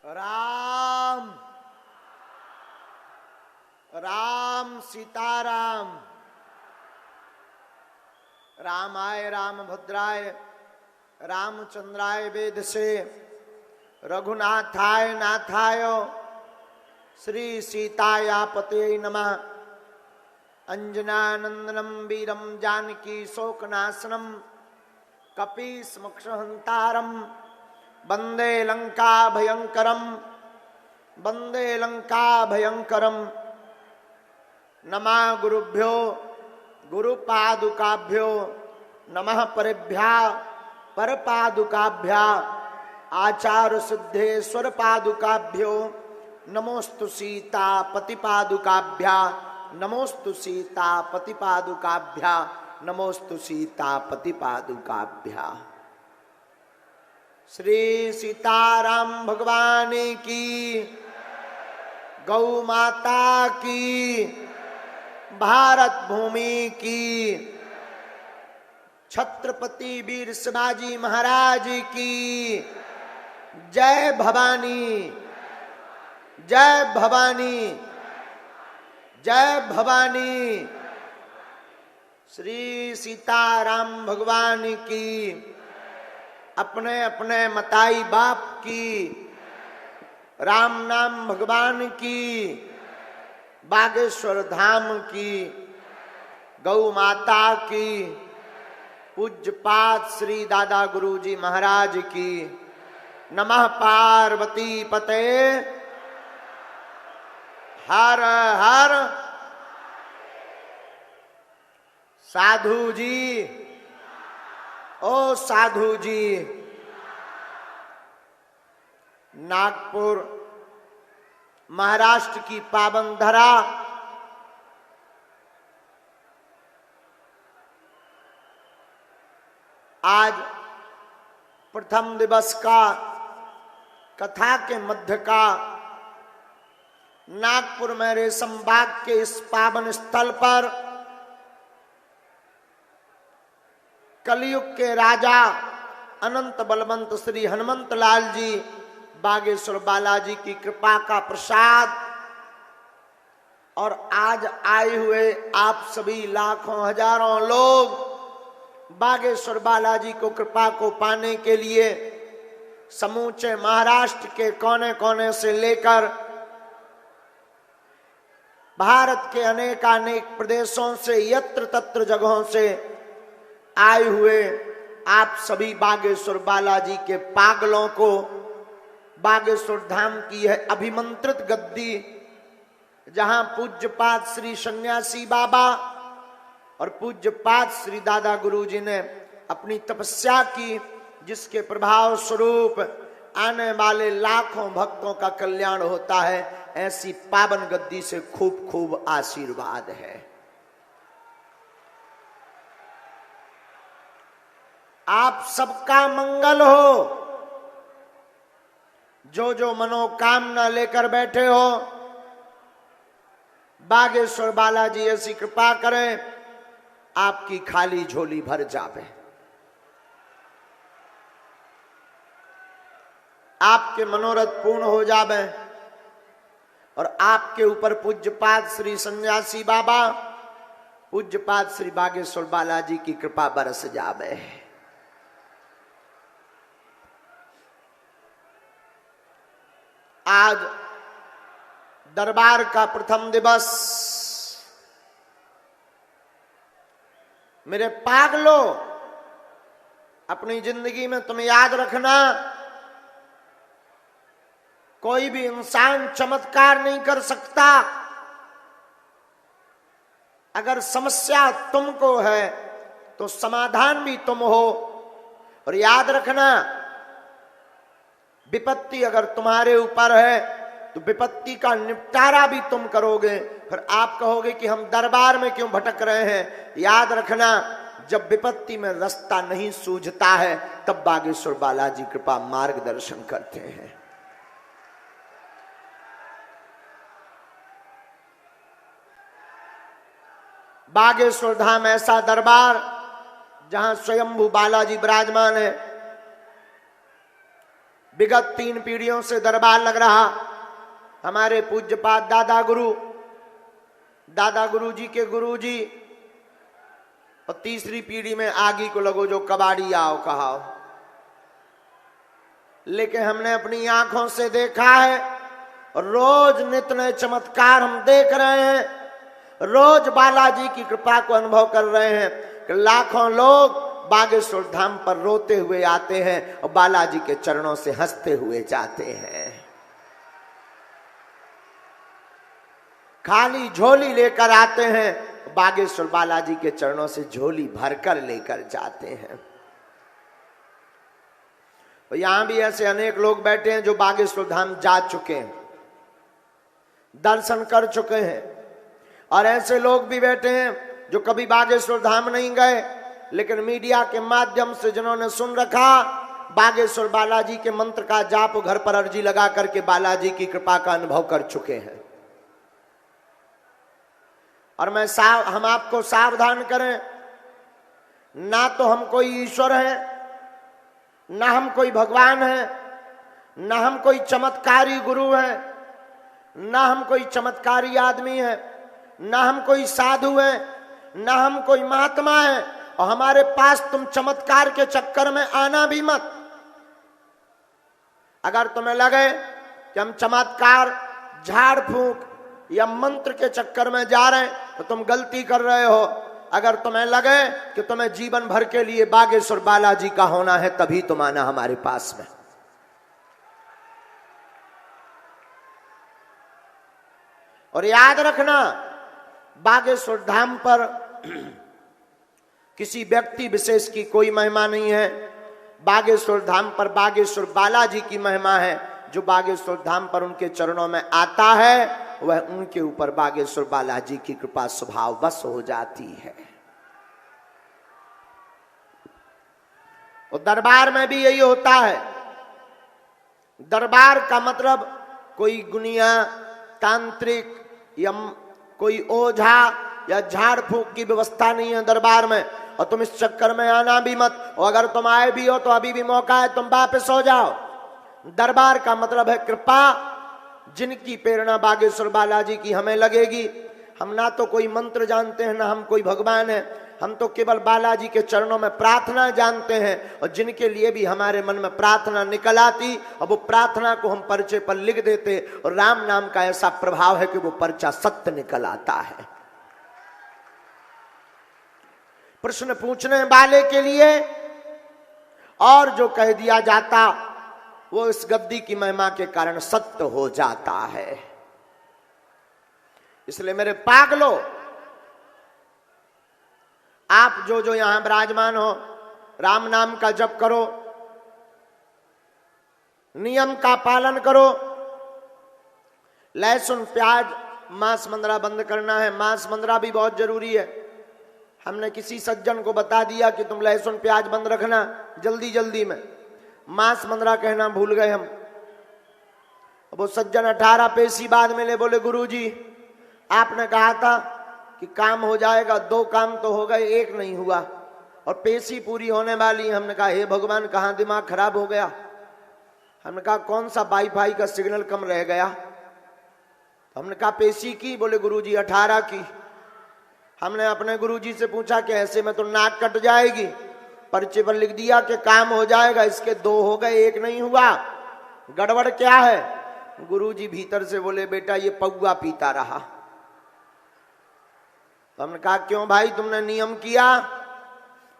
राम राम सीताराम। रामाय रामभद्राय रामचंद्राय वेदसे रघुनाथाय नाथाय श्री सीतायापते नमः। अंजनानंदनम वीरम जानकी शोकनाशनम कपीसमुक्षहंतारम वंदे लंका भयंकरम वंदे लंका भयंकरम। नमः गुरुभ्यो गुरुपादुकाभ्यो नमः परेभ्या परपादुकाभ्या आचार्य सिद्धेश्वर पादुकाभ्यो नमोस्तु सीता पतिपादुकाभ्या नमोस्तु सीता पतिपादुकाभ्या नमोस्तु सीता पतिपादुकाभ्या। श्री सीताराम भगवान की, गौ माता की, भारत भूमि की, छत्रपति वीर शिवाजी महाराज की जय भवानी, जय भवानी, जय भवानी। श्री सीताराम भगवान की, अपने अपने मताई बाप की, राम नाम भगवान की, बागेश्वर धाम की, गौ माता की, पूज्यपाद श्री दादा गुरुजी महाराज की। नमः पार्वती पते हर हर। साधु जी, ओ साधु जी, नागपुर महाराष्ट्र की पावन धरा, आज प्रथम दिवस का कथा के मध्य का नागपुर में रेशम बाग के इस पावन स्थल पर कलयुग के राजा अनंत बलवंत श्री हनुमंत लाल जी बागेश्वर बालाजी की कृपा का प्रसाद और आज आए हुए आप सभी लाखों हजारों लोग बागेश्वर बालाजी को कृपा को पाने के लिए समूचे महाराष्ट्र के कोने कोने से लेकर भारत के अनेकानेक प्रदेशों से यत्र तत्र जगहों से आए हुए आप सभी बागेश्वर बालाजी के पागलों को बागेश्वर धाम की है अभिमंत्रित गद्दी, जहां पूज्यपाद श्री सन्यासी बाबा और पूज्यपाद श्री दादा गुरुजी ने अपनी तपस्या की, जिसके प्रभाव स्वरूप आने वाले लाखों भक्तों का कल्याण होता है। ऐसी पावन गद्दी से खूब खूब आशीर्वाद है। आप सबका मंगल हो। जो जो मनोकामना लेकर बैठे हो, बागेश्वर बालाजी ऐसी कृपा करें आपकी खाली झोली भर जावे, आपके मनोरथ पूर्ण हो जावे और आपके ऊपर पूज्यपाद श्री सन्यासी बाबा, पूज्यपाद श्री बागेश्वर बालाजी की कृपा बरस जावे। आज दरबार का प्रथम दिवस। मेरे पागलों, अपनी जिंदगी में तुम याद रखना, कोई भी इंसान चमत्कार नहीं कर सकता। अगर समस्या तुमको है तो समाधान भी तुम हो। और याद रखना, विपत्ति अगर तुम्हारे ऊपर है तो विपत्ति का निपटारा भी तुम करोगे। फिर आप कहोगे कि हम दरबार में क्यों भटक रहे हैं। याद रखना, जब विपत्ति में रास्ता नहीं सूझता है तब बागेश्वर बालाजी कृपा मार्गदर्शन करते हैं। बागेश्वर धाम ऐसा दरबार जहां स्वयंभू बालाजी विराजमान है, विगत 3 पीढ़ियों से दरबार लग रहा। हमारे पूज्यपाद दादा गुरु जी के गुरु जी, और तीसरी पीढ़ी में आगे को लगो जो कबाड़ी आओ कहाओ। लेकिन हमने अपनी आंखों से देखा है, रोज नित नए चमत्कार हम देख रहे हैं, रोज बालाजी की कृपा को अनुभव कर रहे हैं कि लाखों लोग बागेश्वर धाम पर रोते हुए आते हैं और बालाजी के चरणों से हंसते हुए जाते हैं। खाली झोली लेकर आते हैं, बागेश्वर बालाजी के चरणों से झोली भरकर लेकर जाते हैं। और यहां भी ऐसे अनेक लोग बैठे हैं जो बागेश्वर धाम जा चुके हैं, दर्शन कर चुके हैं, और ऐसे लोग भी बैठे हैं जो कभी बागेश्वर धाम नहीं गए, लेकिन मीडिया के माध्यम से जिन्होंने सुन रखा, बागेश्वर बालाजी के मंत्र का जाप घर पर अर्जी लगा करके बालाजी की कृपा का अनुभव कर चुके हैं। और हम आपको सावधान करें, ना तो हम कोई ईश्वर हैं, ना हम कोई भगवान हैं, ना हम कोई चमत्कारी गुरु हैं, ना हम कोई चमत्कारी आदमी हैं, ना हम कोई साधु हैं, ना हम कोई महात्मा हैं, और हमारे पास तुम चमत्कार के चक्कर में आना भी मत। अगर तुम्हें लगे कि हम चमत्कार, झाड़ फूंक या मंत्र के चक्कर में जा रहे हैं तो तुम गलती कर रहे हो। अगर तुम्हें लगे कि तुम्हें जीवन भर के लिए बागेश्वर बालाजी का होना है, तभी तुम आना हमारे पास में। और याद रखना, बागेश्वर धाम पर किसी व्यक्ति विशेष की कोई महिमा नहीं है। बागेश्वर धाम पर बागेश्वर बालाजी की महिमा है। जो बागेश्वर धाम पर उनके चरणों में आता है, वह उनके ऊपर बागेश्वर बालाजी की कृपा स्वभाव बस हो जाती है। और दरबार में भी यही होता है। दरबार का मतलब कोई गुनिया, तांत्रिक या कोई ओझा या झाड़ फूक की व्यवस्था नहीं है दरबार में, और तुम इस चक्कर में आना भी मत। और अगर तुम आए भी हो तो अभी भी मौका है, तुम वापस हो जाओ। दरबार का मतलब है कृपा। जिनकी प्रेरणा बागेश्वर बालाजी की हमें लगेगी, हम ना तो कोई मंत्र जानते हैं, ना हम कोई भगवान है, हम तो केवल बालाजी के चरणों में प्रार्थना जानते हैं। और जिनके लिए भी हमारे मन में प्रार्थना निकल आती, और वो प्रार्थना को हम पर्चे पर लिख देते, और राम नाम का ऐसा प्रभाव है कि वो पर्चा सत्य निकल आता है। प्रश्न पूछने वाले के लिए और जो कह दिया जाता वो इस गद्दी की महिमा के कारण सत्य हो जाता है। इसलिए मेरे पागलों, आप जो जो यहां विराजमान हो, राम नाम का जप करो, नियम का पालन करो। लहसुन, प्याज, मांस मंदरा बंद करना है। मांस मंदरा भी बहुत जरूरी है। हमने किसी सज्जन को बता दिया कि तुम लहसुन प्याज बंद रखना, जल्दी जल्दी में मांस मंदरा कहना भूल गए हम। वो सज्जन 18 पेशी बाद मिले, बोले गुरुजी आपने कहा था कि काम हो जाएगा, 2 काम तो हो गए, 1 नहीं हुआ, और पेशी पूरी होने वाली। हमने कहा हे भगवान, कहाँ दिमाग खराब हो गया। हमने कहा कौन सा वाईफाई का सिग्नल कम रह गया। हमने कहा पेशी की, बोले गुरुजी 18 की। हमने अपने गुरुजी से पूछा कि ऐसे में तो नाक कट जाएगी। पर्चे पर लिख दिया कि काम हो जाएगा, इसके 2 हो गए, 1 नहीं हुआ, गड़बड़ क्या है। गुरुजी भीतर से बोले बेटा ये पौवा पीता रहा। तो हमने कहा क्यों भाई, तुमने नियम किया।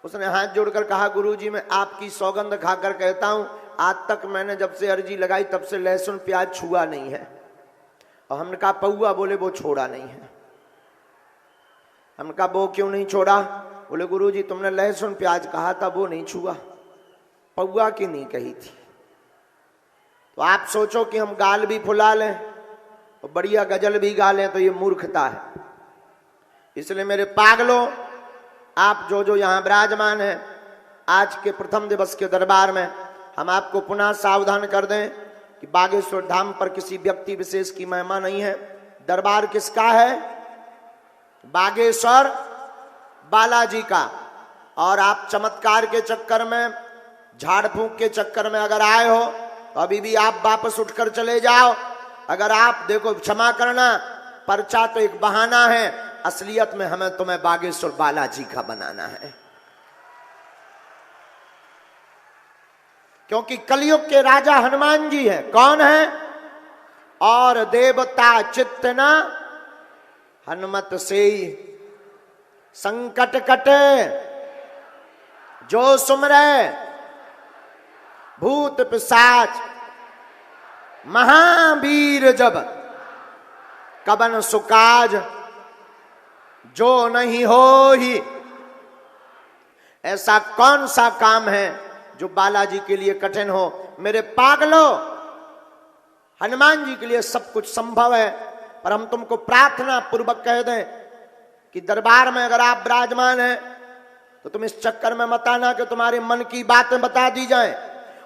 उसने हाथ जोड़कर कहा गुरुजी मैं आपकी सौगंध खाकर कहता हूं, आज तक मैंने जब से अर्जी लगाई तब से लहसुन प्याज छुआ नहीं है। और हमने कहा पौवा, बोले वो छोड़ा नहीं है। हमने कहा वो क्यों नहीं छोड़ा। बोले गुरुजी तुमने लहसुन प्याज कहा था, वो नहीं छुआ, पौवा की नहीं कही थी। तो आप सोचो कि हम गाल भी फुला लें और बढ़िया गजल भी गा लें तो ये मूर्खता है। इसलिए मेरे पागलों, आप जो जो यहाँ विराजमान हैं, आज के प्रथम दिवस के दरबार में हम आपको पुनः सावधान कर दें कि बागेश्वर धाम पर किसी व्यक्ति विशेष की महिमा नहीं है। दरबार किसका है? बागेश्वर बालाजी का। और आप चमत्कार के चक्कर में, झाड़ फूंक के चक्कर में अगर आए हो तो अभी भी आप वापस उठकर चले जाओ। अगर आप देखो, क्षमा करना, पर्चा तो एक बहाना है, असलियत में हमें तुम्हें बागेश्वर बालाजी का बनाना है। क्योंकि कलयुग के राजा हनुमान जी है। कौन है? और देवता चित्त न हनुमत से संकट कटे, जो सुमरे भूत पिशाच महावीर जब, कबन सुकाज जो नहीं हो ही। ऐसा कौन सा काम है जो बालाजी के लिए कठिन हो? मेरे पागलों, हनुमान जी के लिए सब कुछ संभव है। पर हम तुमको प्रार्थना पूर्वक कह दें कि दरबार में अगर आप विराजमान हैं तो तुम इस चक्कर में मत आना कि तुम्हारे मन की बातें बता दी जाएं।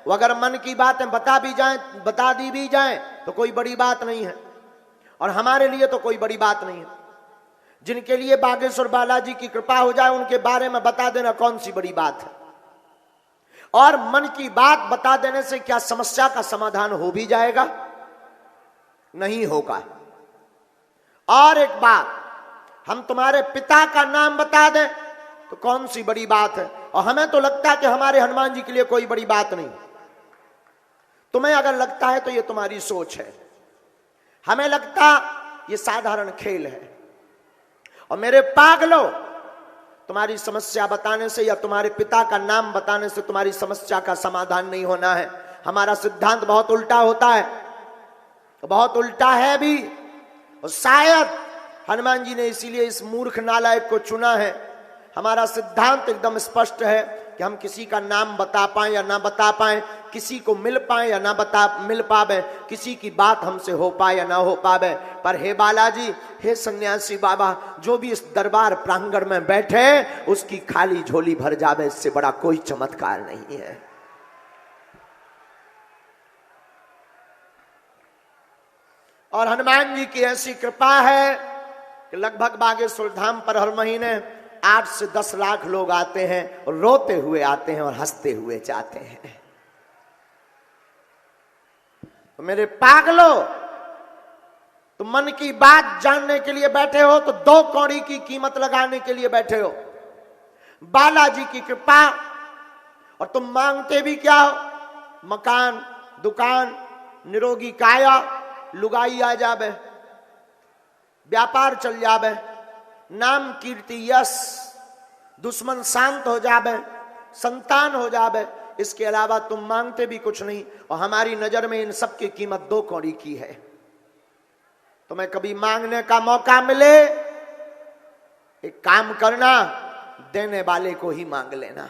वो अगर मन की बातें बता दी भी जाएं तो कोई बड़ी बात नहीं है, और हमारे लिए तो कोई बड़ी बात नहीं है। जिनके लिए बागेश्वर बालाजी की कृपा हो जाए उनके बारे में बता देना कौन सी बड़ी बात है। और मन की बात बता देने से क्या समस्या का समाधान हो भी जाएगा? नहीं होगा। और एक बात, हम तुम्हारे पिता का नाम बता दें तो कौन सी बड़ी बात है? और हमें तो लगता है कि हमारे हनुमान जी के लिए कोई बड़ी बात नहीं। तुम्हें अगर लगता है तो ये तुम्हारी सोच है, हमें लगता ये साधारण खेल है। और मेरे पागलों, तुम्हारी समस्या बताने से या तुम्हारे पिता का नाम बताने से तुम्हारी समस्या का समाधान नहीं होना है। हमारा सिद्धांत बहुत उल्टा होता है, बहुत उल्टा है भी, और शायद हनुमान जी ने इसीलिए इस मूर्ख नालायक को चुना है। हमारा सिद्धांत एकदम स्पष्ट है कि हम किसी का नाम बता पाएं या ना बता पाएं, किसी को मिल पाएं या ना मिल पावे, किसी की बात हमसे हो पाए या ना हो पावे, पर हे बालाजी, हे सन्यासी बाबा, जो भी इस दरबार प्रांगण में बैठे उसकी खाली झोली भर जावे, इससे बड़ा कोई चमत्कार नहीं है। और हनुमान जी की ऐसी कृपा है कि लगभग बागेश्वर धाम पर हर महीने 8 से 10 लाख लोग आते हैं, और रोते हुए आते हैं और हंसते हुए जाते हैं। तो मेरे पागलों, तुम मन की बात जानने के लिए बैठे हो तो 2 कौड़ी की कीमत लगाने के लिए बैठे हो, बालाजी की कृपा। और तुम मांगते भी क्या हो? मकान, दुकान, निरोगी काया, लुगाई आ जावे, व्यापार चल जावे, नाम कीर्ति यश, दुश्मन शांत हो जावे, संतान हो जावे। इसके अलावा तुम मांगते भी कुछ नहीं। और हमारी नजर में इन सब की कीमत 2 कौड़ी की है। तुम्हें कभी मांगने का मौका मिले, एक काम करना, देने वाले को ही मांग लेना।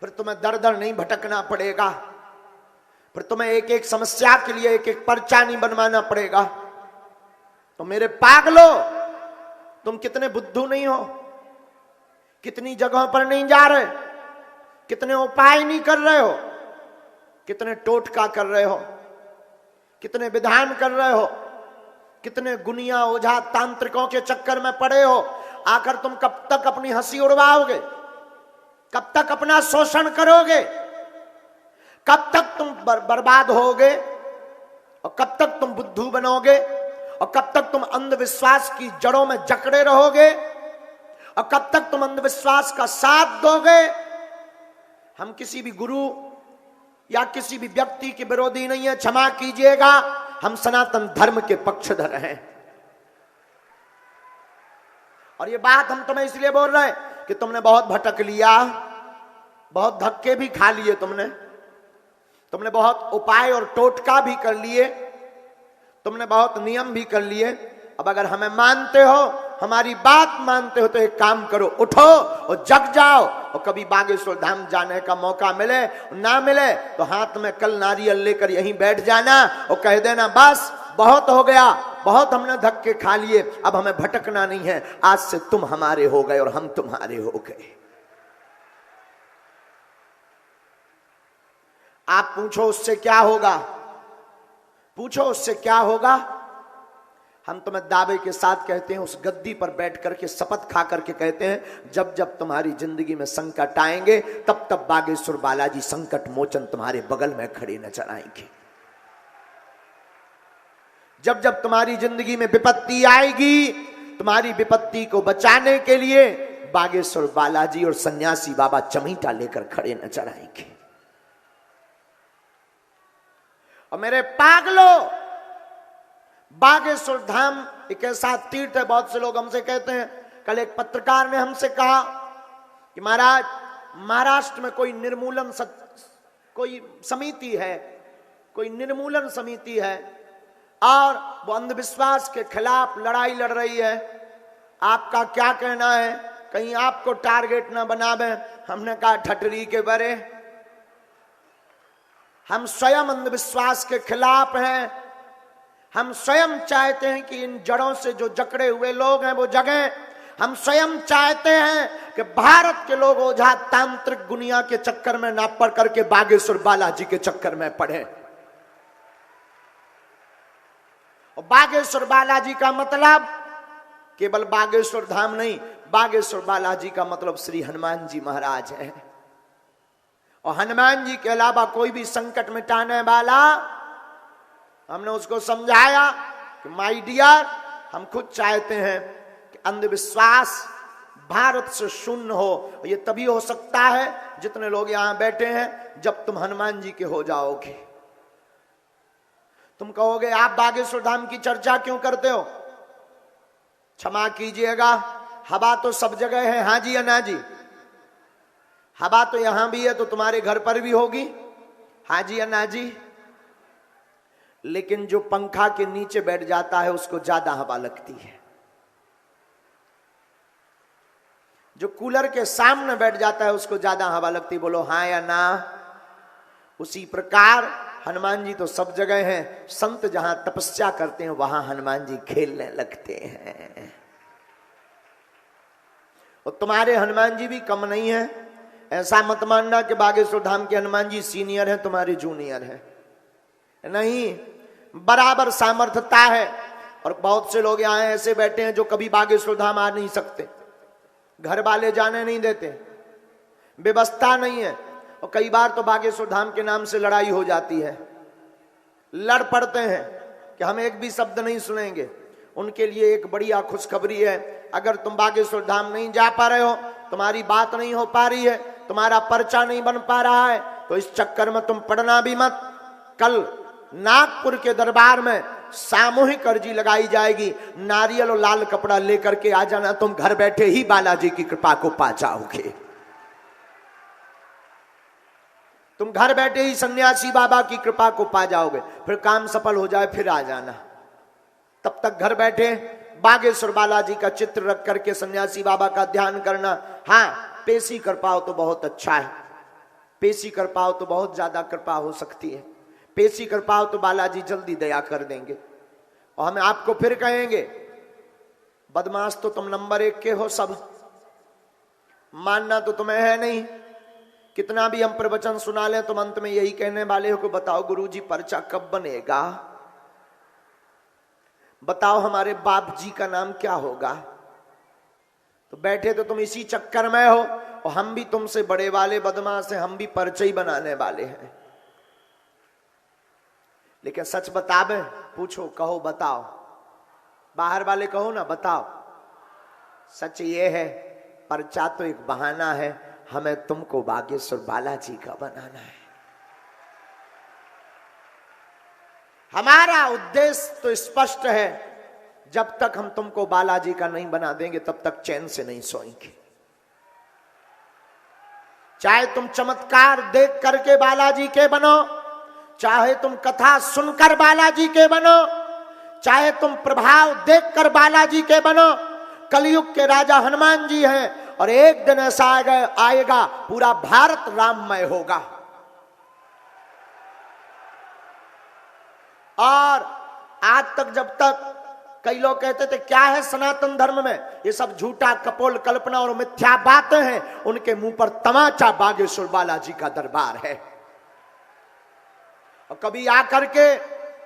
फिर तुम्हें दर दर नहीं भटकना पड़ेगा, फिर तुम्हें एक एक समस्या के लिए एक एक पर्चा नहीं बनवाना पड़ेगा। तो मेरे पागलों, तुम कितने बुद्धू नहीं हो? कितनी जगहों पर नहीं जा रहे, कितने उपाय नहीं कर रहे हो, कितने टोटका कर रहे हो, कितने विधान कर रहे हो, कितने गुनिया ओझा तांत्रिकों के चक्कर में पड़े हो। आखिर तुम कब तक अपनी हंसी उड़वाओगे? कब तक अपना शोषण करोगे? कब तक तुम बर्बाद होगे? और कब तक तुम बुद्धू बनोगे? और कब तक तुम अंधविश्वास की जड़ों में जकड़े रहोगे? और कब तक तुम अंधविश्वास का साथ दोगे? हम किसी भी गुरु या किसी भी व्यक्ति के विरोधी नहीं है, क्षमा कीजिएगा, हम सनातन धर्म के पक्षधर हैं। और ये बात हम तुम्हें इसलिए बोल रहे हैं कि तुमने बहुत भटक लिया, बहुत धक्के भी खा लिए, तुमने बहुत उपाय और टोटका भी कर लिए, तुमने बहुत नियम भी कर लिए। अब अगर हमें मानते हो, हमारी बात मानते हो, तो एक काम करो, उठो और जग जाओ। और कभी बागेश्वर धाम जाने का मौका मिले ना मिले तो हाथ में कल नारियल लेकर यहीं बैठ जाना और कह देना, बस बहुत हो गया, बहुत हमने धक्के खा लिए, अब हमें भटकना नहीं है, आज से तुम हमारे हो गए और हम तुम्हारे हो गए। आप पूछो उससे क्या होगा? पूछो उससे क्या होगा? हम तुम्हें दावे के साथ कहते हैं, उस गद्दी पर बैठ करके शपथ खा करके कहते हैं, जब जब तुम्हारी जिंदगी में संकट आएंगे तब तब बागेश्वर बालाजी संकट मोचन तुम्हारे बगल में खड़े नजर आएंगे। जब जब तुम्हारी जिंदगी में विपत्ति आएगी, तुम्हारी विपत्ति को बचाने के लिए बागेश्वर बालाजी और सन्यासी बाबा चमीटा लेकर खड़े नजर आएंगे। और मेरे पागलों, बागेश्वर धाम एक ऐसा तीर्थ है, बहुत से लोग हमसे कहते हैं। कल एक पत्रकार ने हमसे कहा कि महाराज, महाराष्ट्र में कोई निर्मूलन कोई समिति है, कोई निर्मूलन समिति है और वो अंधविश्वास के खिलाफ लड़ाई लड़ रही है, आपका क्या कहना है, कहीं आपको टारगेट ना बनावे। हमने कहा ठटरी के बरे, हम स्वयं अंधविश्वास के खिलाफ हैं। हम स्वयं चाहते हैं कि इन जड़ों से जो जकड़े हुए लोग हैं वो जगें। हम स्वयं चाहते हैं कि भारत के लोग ओझा तांत्रिक दुनिया के चक्कर में ना पड़ करके बागेश्वर बालाजी के चक्कर में पड़े। और बागेश्वर बालाजी का मतलब केवल बागेश्वर धाम नहीं, बागेश्वर बालाजी का मतलब श्री हनुमान जी महाराज है। और हनुमान जी के अलावा कोई भी संकट मिटाने वाला, हमने उसको समझाया कि माय डियर, हम खुद चाहते हैं कि अंधविश्वास भारत से शून्य हो। ये तभी हो सकता है, जितने लोग यहां बैठे हैं, जब तुम हनुमान जी के हो जाओगे। तुम कहोगे आप बागेश्वर धाम की चर्चा क्यों करते हो? क्षमा कीजिएगा, हवा तो सब जगह है, हाँ जी या ना जी? हवा तो यहां भी है तो तुम्हारे घर पर भी होगी, हाँ जी या ना जी? लेकिन जो पंखा के नीचे बैठ जाता है उसको ज्यादा हवा लगती है, जो कूलर के सामने बैठ जाता है उसको ज्यादा हवा लगती। बोलो हाँ या ना? उसी प्रकार हनुमान जी तो सब जगह हैं, संत जहां तपस्या करते हैं वहां हनुमान जी खेलने लगते हैं। और तुम्हारे हनुमान जी भी कम नहीं है। ऐसा मत मानना कि बागेश्वर धाम के हनुमान जी सीनियर हैं, तुम्हारे जूनियर हैं, नहीं, बराबर सामर्थ्यता है। और बहुत से लोग यहाँ ऐसे बैठे हैं जो कभी बागेश्वर धाम आ नहीं सकते, घर वाले जाने नहीं देते, व्यवस्था नहीं है। और कई बार तो बागेश्वर धाम के नाम से लड़ाई हो जाती है, लड़ पड़ते हैं कि हम एक भी शब्द नहीं सुनेंगे। उनके लिए एक बढ़िया खुशखबरी है, अगर तुम बागेश्वर धाम नहीं जा पा रहे हो, तुम्हारी बात नहीं हो पा रही है, तुम्हारा पर्चा नहीं बन पा रहा है, तो इस चक्कर में तुम पढ़ना भी मत। कल नागपुर के दरबार में सामूहिक अर्जी लगाई जाएगी, नारियल और लाल कपड़ा लेकर के आ जाना, तुम घर बैठे ही बालाजी की कृपा को पा जाओगे। तुम घर बैठे ही सन्यासी बाबा की कृपा को पा जाओगे। फिर काम सफल हो जाए फिर आ जाना। तब तक घर बैठे बागेश्वर बालाजी का चित्र रख करके सन्यासी बाबा का ध्यान करना। हाँ, पेशी कर पाओ तो बहुत अच्छा है, पेशी कर पाओ तो बहुत ज्यादा कृपा हो सकती है। पेशी कर पाओ तो बालाजी जल्दी दया कर देंगे। और हम आपको फिर कहेंगे, बदमाश तो तुम नंबर 1 के हो, सब मानना तो तुम्हें है नहीं। कितना भी हम प्रवचन सुना लें तुम अंत में यही कहने वाले हो कि बताओ गुरुजी पर्चा कब बनेगा, बताओ हमारे बाप जी का नाम क्या होगा। तो बैठे तो तुम इसी चक्कर में हो, और हम भी तुमसे बड़े वाले बदमाश हैं, हम भी पर्चे ही बनाने वाले हैं। लेकिन सच बतावे, पूछो, कहो, बताओ, बाहर वाले कहो ना, बताओ। सच ये है, पर्चा तो एक बहाना है, हमें तुमको बागेश्वर बालाजी का बनाना है। हमारा उद्देश्य तो स्पष्ट है, जब तक हम तुमको बालाजी का नहीं बना देंगे तब तक चैन से नहीं सोएंगे। चाहे तुम चमत्कार देख करके बालाजी के बनो, चाहे तुम कथा सुनकर बालाजी के बनो, चाहे तुम प्रभाव देखकर बालाजी के बनो। कलयुग के राजा हनुमान जी हैं, और एक दिन ऐसा आएगा पूरा भारत राममय होगा। और आज तक जब तक कई लोग कहते थे क्या है सनातन धर्म में, ये सब झूठा कपोल कल्पना और मिथ्या बातें हैं, उनके मुंह पर तमाचा बागेश्वर बालाजी का दरबार है। और कभी आकर के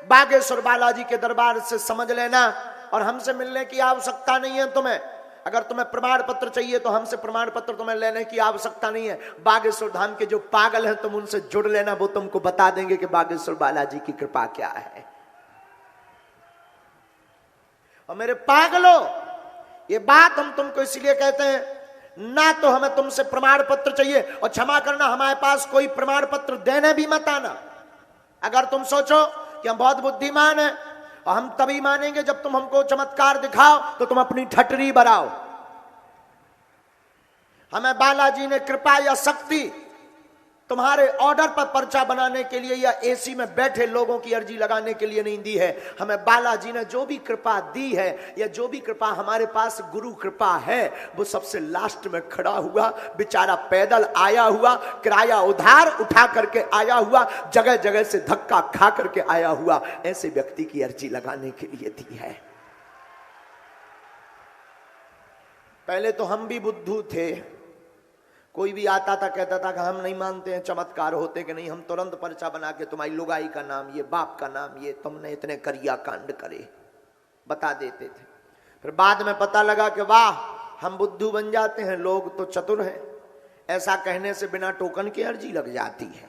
बागेश्वर बालाजी के दरबार से समझ लेना और हमसे मिलने की आवश्यकता नहीं है तुम्हें। अगर तुम्हें प्रमाण पत्र चाहिए तो हमसे प्रमाण पत्र तुम्हें लेने की आवश्यकता नहीं है। बागेश्वर धाम के जो पागल हैं तुम उनसे जुड़ लेना, वो तुमको बता देंगे कि बागेश्वर बालाजी की कृपा क्या है। और मेरे पागलों, ये बात हम तुमको इसलिए कहते हैं, ना तो हमें तुमसे प्रमाण पत्र चाहिए, और क्षमा करना हमारे पास कोई प्रमाण पत्र देने भी मत आना। अगर तुम सोचो कि हम बहुत बुद्धिमान हैं और हम तभी मानेंगे जब तुम हमको चमत्कार दिखाओ, तो तुम अपनी ठटरी बढ़ाओ। हमें बालाजी ने कृपा या शक्ति तुम्हारे ऑर्डर पर पर्चा बनाने के लिए या एसी में बैठे लोगों की अर्जी लगाने के लिए नहीं दी है। हमें बालाजी ने जो भी कृपा दी है या जो भी कृपा हमारे पास गुरु कृपा है, वो सबसे लास्ट में खड़ा हुआ बेचारा, पैदल आया हुआ, किराया उधार उठा करके आया हुआ, जगह जगह से धक्का खा करके आया हुआ, ऐसे व्यक्ति की अर्जी लगाने के लिए दी है। पहले तो हम भी बुद्धू थे, कोई भी आता था कहता था कि हम नहीं मानते हैं चमत्कार होते कि नहीं, हम तुरंत पर्चा बना के तुम्हारी लुगाई का नाम ये, बाप का नाम ये, तुमने इतने करिया कांड करे बता देते थे। फिर बाद में पता लगा कि वाह, हम बुद्धू बन जाते हैं, लोग तो चतुर हैं, ऐसा कहने से बिना टोकन की अर्जी लग जाती है।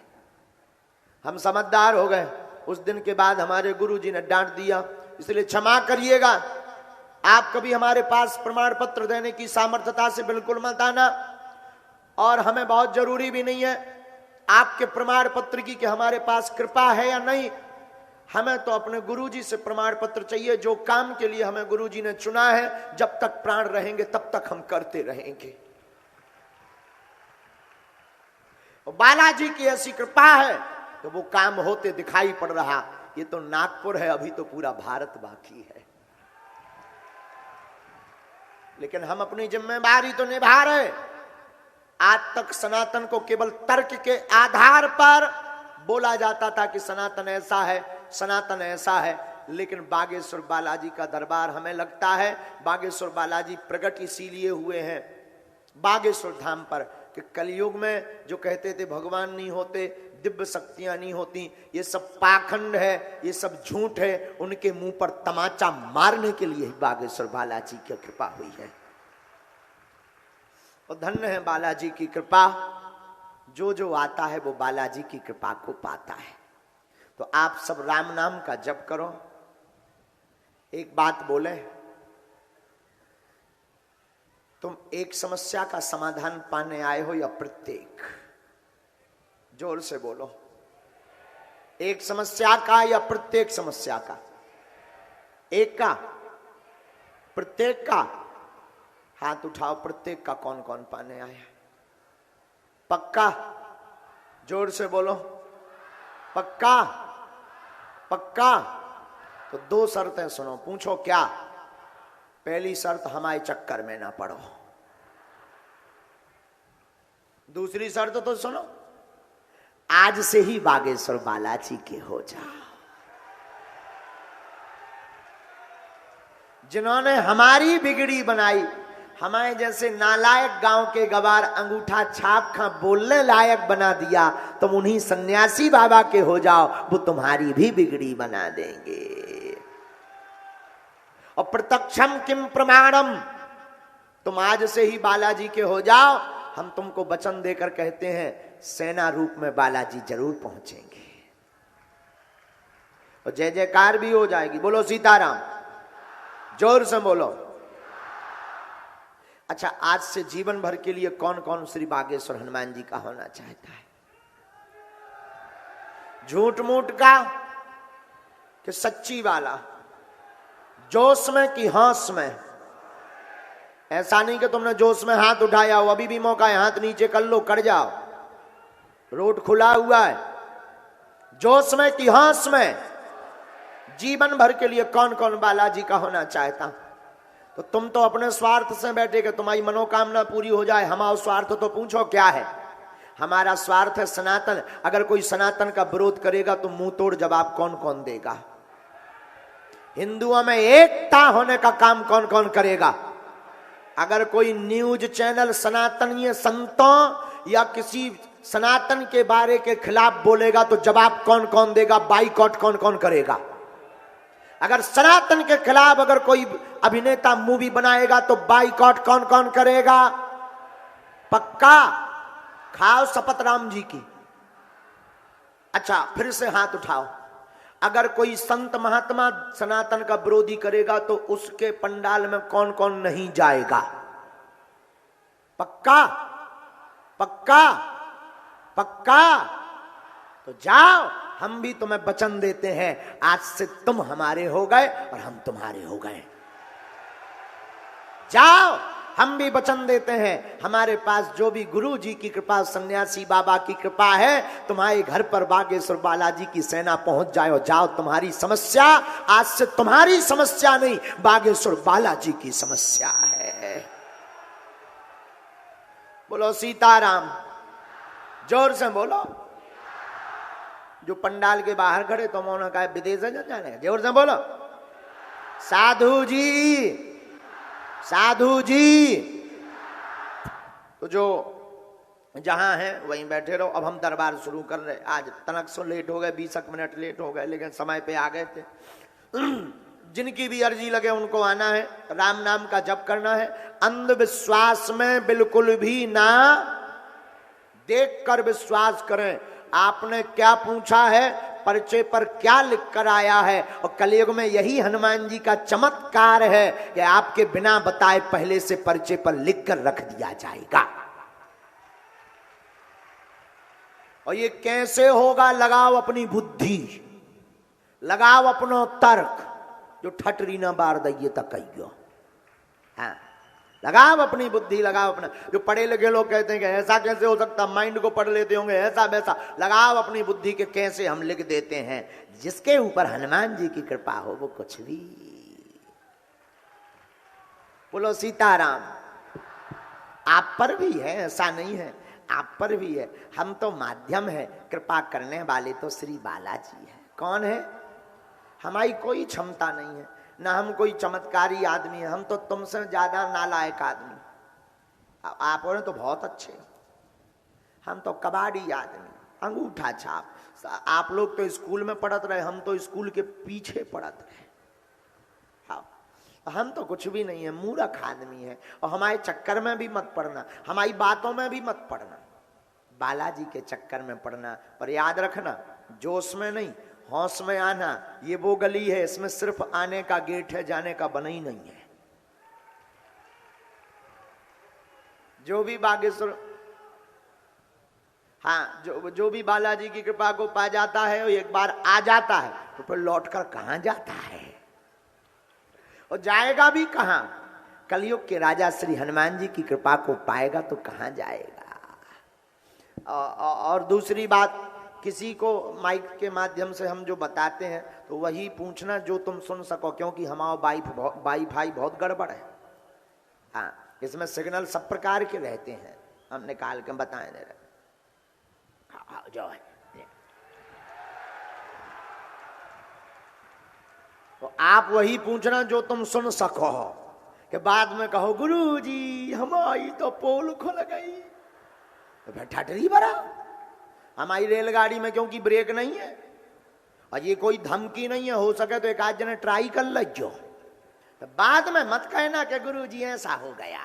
हम समझदार हो गए। उस दिन के बाद हमारे गुरुजी ने डांट दिया, इसलिए क्षमा करिएगा, आप कभी हमारे पास प्रमाण पत्र देने की सामर्थ्यता से बिल्कुल मत आना, और हमें बहुत जरूरी भी नहीं है आपके प्रमाण पत्र की कि हमारे पास कृपा है या नहीं। हमें तो अपने गुरुजी से प्रमाण पत्र चाहिए, जो काम के लिए हमें गुरुजी ने चुना है, जब तक प्राण रहेंगे तब तक हम करते रहेंगे। और बालाजी की ऐसी कृपा है तो वो काम होते दिखाई पड़ रहा। ये तो नागपुर है, अभी तो पूरा भारत बाकी है, लेकिन हम अपनी जिम्मेदारी तो निभा रहे। आज तक सनातन को केवल तर्क के आधार पर बोला जाता था कि सनातन ऐसा है, सनातन ऐसा है, लेकिन बागेश्वर बालाजी का दरबार, हमें लगता है बागेश्वर बालाजी प्रकट इसीलिए हुए हैं बागेश्वर धाम पर कि कलयुग में जो कहते थे भगवान नहीं होते, दिव्य शक्तियां नहीं होती, ये सब पाखंड है, ये सब झूठ है, उनके मुंह पर तमाचा मारने के लिए ही बागेश्वर बालाजी की कृपा हुई है। और धन्य है बालाजी की कृपा, जो जो आता है वो बालाजी की कृपा को पाता है। तो आप सब राम नाम का जप करो। एक बात बोले, तुम एक समस्या का समाधान पाने आए हो या प्रत्येक? जोर से बोलो, एक समस्या का या प्रत्येक समस्या का? एक का, प्रत्येक का? हाथ उठाओ, प्रत्येक का कौन कौन पाने आया? पक्का? जोर से बोलो, पक्का? पक्का? तो दो शर्तें सुनो, पूछो क्या? पहली शर्त, हमारे चक्कर में ना पड़ो। दूसरी शर्त तो सुनो, आज से ही बागेश्वर बालाजी के हो जाओ। जिन्होंने हमारी बिगड़ी बनाई, हमारे जैसे नालायक गांव के गवार अंगूठा छाप खा बोलने लायक बना दिया, तुम उन्हीं सन्यासी बाबा के हो जाओ, वो तुम्हारी भी बिगड़ी बना देंगे। और प्रत्यक्षम किम प्रमाणम, तुम आज से ही बालाजी के हो जाओ। हम तुमको वचन देकर कहते हैं, सेना रूप में बालाजी जरूर पहुंचेंगे और जय जयकार भी हो जाएगी। बोलो सीताराम, जोर से बोलो। अच्छा, आज से जीवन भर के लिए कौन कौन श्री बागेश्वर हनुमान जी का होना चाहता है? झूठ मूठ का कि सच्ची वाला? जोश में कि होश में? ऐसा नहीं कि तुमने जोश में हाथ उठाया हो, अभी भी मौका है, हाथ नीचे कर लो, कर जाओ, रोड खुला हुआ है। जोश में कि होश में? जीवन भर के लिए कौन कौन बालाजी का होना चाहता? तो तुम तो अपने स्वार्थ से बैठे कि तुम्हारी मनोकामना पूरी हो जाए। हमारा स्वार्थ तो पूछो क्या है? हमारा स्वार्थ है सनातन। अगर कोई सनातन का विरोध करेगा तो मुंह तोड़ जवाब कौन कौन देगा? हिंदुओं में एकता होने का काम कौन कौन करेगा? अगर कोई न्यूज चैनल सनातनीय संतों या किसी सनातन के बारे के खिलाफ बोलेगा तो जवाब कौन कौन देगा? बाइकआउट कौन कौन करेगा? अगर सनातन के खिलाफ अगर कोई अभिनेता मूवी बनाएगा तो बाइकॉट कौन कौन करेगा? पक्का खाओ शपथ राम जी की। अच्छा फिर से हाथ उठाओ। अगर कोई संत महात्मा सनातन का विरोधी करेगा तो उसके पंडाल में कौन कौन नहीं जाएगा? पक्का पक्का पक्का? तो जाओ, हम भी तुम्हें वचन देते हैं, आज से तुम हमारे हो गए और हम तुम्हारे हो गए। जाओ, हम भी वचन देते हैं, हमारे पास जो भी गुरु जी की कृपा, सन्यासी बाबा की कृपा है, तुम्हारे घर पर बागेश्वर बालाजी की सेना पहुंच जाए और जाओ, तुम्हारी समस्या आज से तुम्हारी समस्या नहीं, बागेश्वर बालाजी की समस्या है। बोलो सीताराम, जोर से बोलो। जो पंडाल के बाहर खड़े तो उन्होंने कहा विदेश जाने, जोर से बोलो। साधु जी, साधु जी। तो जो जहां है वहीं बैठे रहो। अब हम दरबार शुरू कर रहे। आज तनक सो लेट हो गए, 20 मिनट लेट हो गए, लेकिन समय पे आ गए थे। जिनकी भी अर्जी लगे उनको आना है, राम नाम का जप करना है। अंधविश्वास में बिल्कुल भी ना देख कर विश्वास करें। आपने क्या पूछा है, पर्चे पर क्या लिख कर आया है, और कलयुग में यही हनुमान जी का चमत्कार है कि आपके बिना बताए पहले से पर्चे पर लिख कर रख दिया जाएगा। और ये कैसे होगा? लगाओ अपनी बुद्धि, लगाओ अपनो तर्क, जो ठटरी ना बार दइए तक कहियो। हाँ, लगाओ अपनी बुद्धि, लगाओ अपना। जो पढ़े लिखे लोग कहते हैं कि ऐसा कैसे हो सकता, माइंड को पढ़ लेते होंगे ऐसा वैसा। लगाओ अपनी बुद्धि के कैसे हम लिख देते हैं। जिसके ऊपर हनुमान जी की कृपा हो वो कुछ भी। बोलो सीताराम। आप पर भी है, ऐसा नहीं है, आप पर भी है। हम तो माध्यम है, कृपा करने वाले तो श्री बालाजी है। कौन है? हमारी कोई क्षमता नहीं है, ना हम कोई चमत्कारी आदमी है। हम तो तुमसे ज्यादा नालायक आदमी। आप हो तो बहुत अच्छे, हम तो कबाड़ी आदमी, अंगूठा छाप। आप लोग तो स्कूल में पढ़त रहे, हम तो स्कूल के पीछे पढ़त रहे। हाँ, हम तो कुछ भी नहीं है, मूर्ख आदमी है। और हमारे चक्कर में भी मत पड़ना, हमारी बातों में भी मत पड़ना, बालाजी के चक्कर में पड़ना। पर याद रखना, जोश में नहीं, होश में आना। ये वो गली है, इसमें सिर्फ आने का गेट है, जाने का बना ही नहीं है। जो भी बागेश्वर, हाँ, जो भी बालाजी की कृपा को पा जाता है, एक बार आ जाता है तो फिर लौटकर कहां जाता है और जाएगा भी कहां? कलयुग के राजा श्री हनुमान जी की कृपा को पाएगा तो कहां जाएगा। और दूसरी बात, किसी को माइक के माध्यम से हम जो बताते हैं तो वही पूछना जो तुम सुन सको, क्योंकि हमारा वाईफाई बहुत गड़बड़ है। हाँ, इसमें सिग्नल सब प्रकार के रहते हैं, हम निकाल के बताए दे रहे। हाँ, जो है तो आप वही पूछना जो तुम सुन सको, कि बाद में कहो गुरु जी हमारी तो पोल खुल गई, तो फिर ठटरी भरा। हमारी रेलगाड़ी में क्योंकि ब्रेक नहीं है, और ये कोई धमकी नहीं है, हो सके तो एक आध जने ट्राई कर लो। तो बाद में मत कहना कि गुरु जी ऐसा हो गया।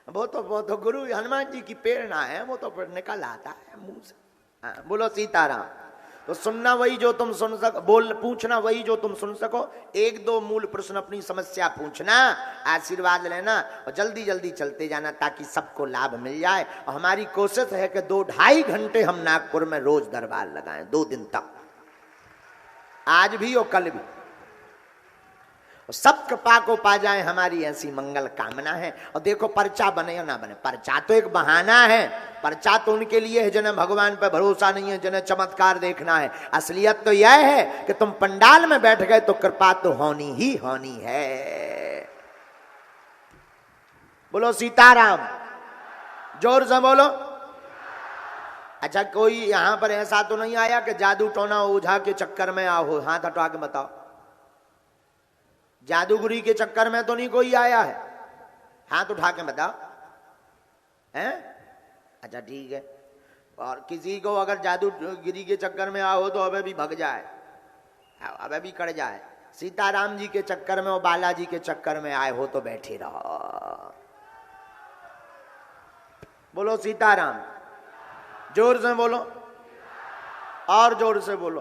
वो तो गुरु हनुमान जी की प्रेरणा है, वो तो फिर निकल आता है मुंह से। हाँ, बोलो सीताराम। तो सुनना वही जो तुम सुन सको, पूछना वही जो तुम सुन सको। एक दो मूल प्रश्न अपनी समस्या पूछना, आशीर्वाद लेना और जल्दी जल्दी चलते जाना ताकि सबको लाभ मिल जाए। और हमारी कोशिश है कि 2-2.5 घंटे हम नागपुर में रोज दरबार लगाएं, 2 दिन तक, आज भी और कल भी। सब कृपा को पा जाए, हमारी ऐसी मंगल कामना है। और देखो, पर्चा बने या ना बने, पर्चा तो एक बहाना है। पर्चा तो उनके लिए है जिन्हें भगवान पर भरोसा नहीं है, जिन्हें चमत्कार देखना है। असलियत तो यह है कि तुम पंडाल में बैठ गए तो कृपा तो होनी ही होनी है। बोलो सीताराम, जोर से बोलो। अच्छा, कोई यहां पर ऐसा तो नहीं आया कि जादू टोना ओझा के चक्कर में आओ? हाथ हटा के बताओ। जादूगरी के चक्कर में तो नहीं कोई आया है? हाथ उठा के बताओ। हैं? अच्छा ठीक है। और किसी को अगर जादूगिरी के चक्कर में आओ तो अबे भी भग जाए, अबे भी कट जाए, सीताराम जी के चक्कर में और बालाजी के चक्कर में आए हो तो बैठे रहो। बोलो सीताराम, जोर से बोलो, और जोर से बोलो,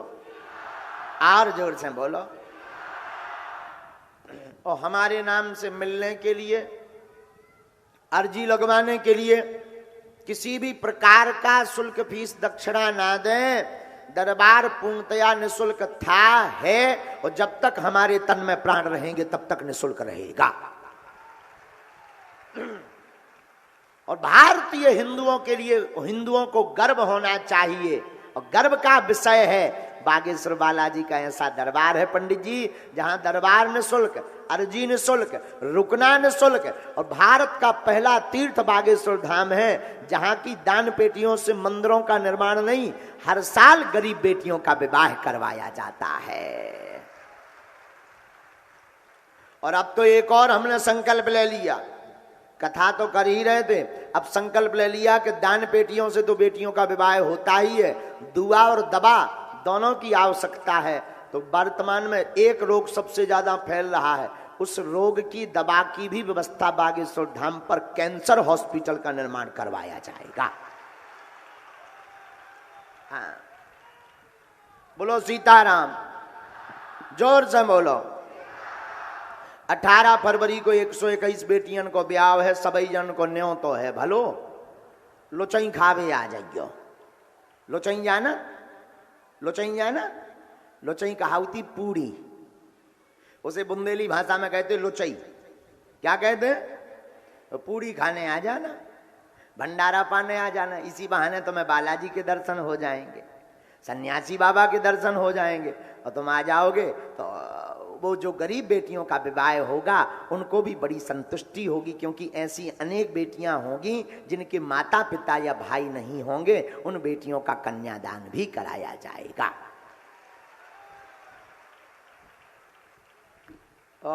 और जोर से बोलो। और हमारे नाम से मिलने के लिए, अर्जी लगवाने के लिए किसी भी प्रकार का शुल्क फीस दक्षिणा ना दें। दरबार पूर्णतया निःशुल्क था, है, और जब तक हमारे तन में प्राण रहेंगे तब तक निःशुल्क रहेगा। और भारतीय हिंदुओं के लिए, हिंदुओं को गर्व होना चाहिए, और गर्व का विषय है बागेश्वर बालाजी का ऐसा दरबार है पंडित जी, जहां दरबार निःशुल्क, अर्जी निःशुल्क, रुकना निःशुल्क, और भारत का पहला तीर्थ बागेश्वर धाम है, जहां की दान पेटियों से मंदिरों का निर्माण नहीं, हर साल गरीब बेटियों का विवाह करवाया जाता है। और अब तो एक और हमने संकल्प ले लिया, कथा तो कर ही रहे थे, अब संकल्प ले लिया कि दान पेटियों से तो बेटियों का विवाह होता ही है, दुआ और दवा दोनों की आवश्यकता है। तो वर्तमान में एक रोग सबसे ज्यादा फैल रहा है, उस रोग की दवा की भी व्यवस्था बागेश्वर धाम पर कैंसर हॉस्पिटल का निर्माण करवाया जाएगा। हाँ, बोलो सीताराम, जोर से बोलो। 18 फरवरी को 121 बेटियन को ब्याह है, सबई जन को न्यो तो है भलो, लोचई खावे आ जाइयो। लोचई जाना, लोचई जाना, लोचई कहावती पूड़ी, उसे बुंदेली भाषा में कहते लोचई। क्या कहते? तो पूड़ी खाने आ जाना, भंडारा पाने आ जाना, इसी बहाने तुम्हें बालाजी के दर्शन हो जाएंगे, सन्यासी बाबा के दर्शन हो जाएंगे, और तुम आ जाओगे तो वो जो गरीब बेटियों का विवाह होगा उनको भी बड़ी संतुष्टि होगी, क्योंकि ऐसी अनेक बेटियां होंगी जिनके माता पिता या भाई नहीं होंगे, उन बेटियों का कन्यादान भी कराया जाएगा। तो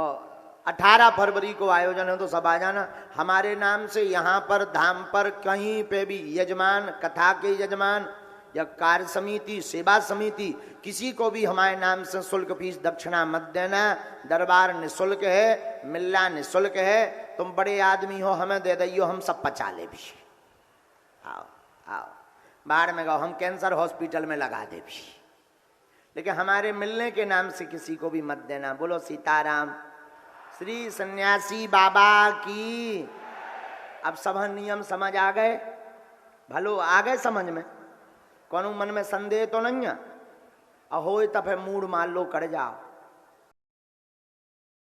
18 फरवरी को आयोजन है, तो सब आ जाना। हमारे नाम से यहाँ पर धाम पर कहीं पे भी यजमान, कथा के यजमान या कार्य समिति, सेवा समिति, किसी को भी हमारे नाम से शुल्क फीस दक्षिणा मत देना। दरबार निःशुल्क है, मिलना निःशुल्क है, तुम बड़े आदमी हो, हमें दे दियो, हम सब पचा ले भी। आओ आओ, बाहर में गो, हम कैंसर हॉस्पिटल में लगा दे भी, लेकिन हमारे मिलने के नाम से किसी को भी मत देना। बोलो सीताराम। श्री सन्यासी बाबा की। अब सब नियम समझ आ गए, भलो आ गए समझ में, कौन मन में संदेह तो नहीं है? अहो तब मूड मान लो कर जाओ।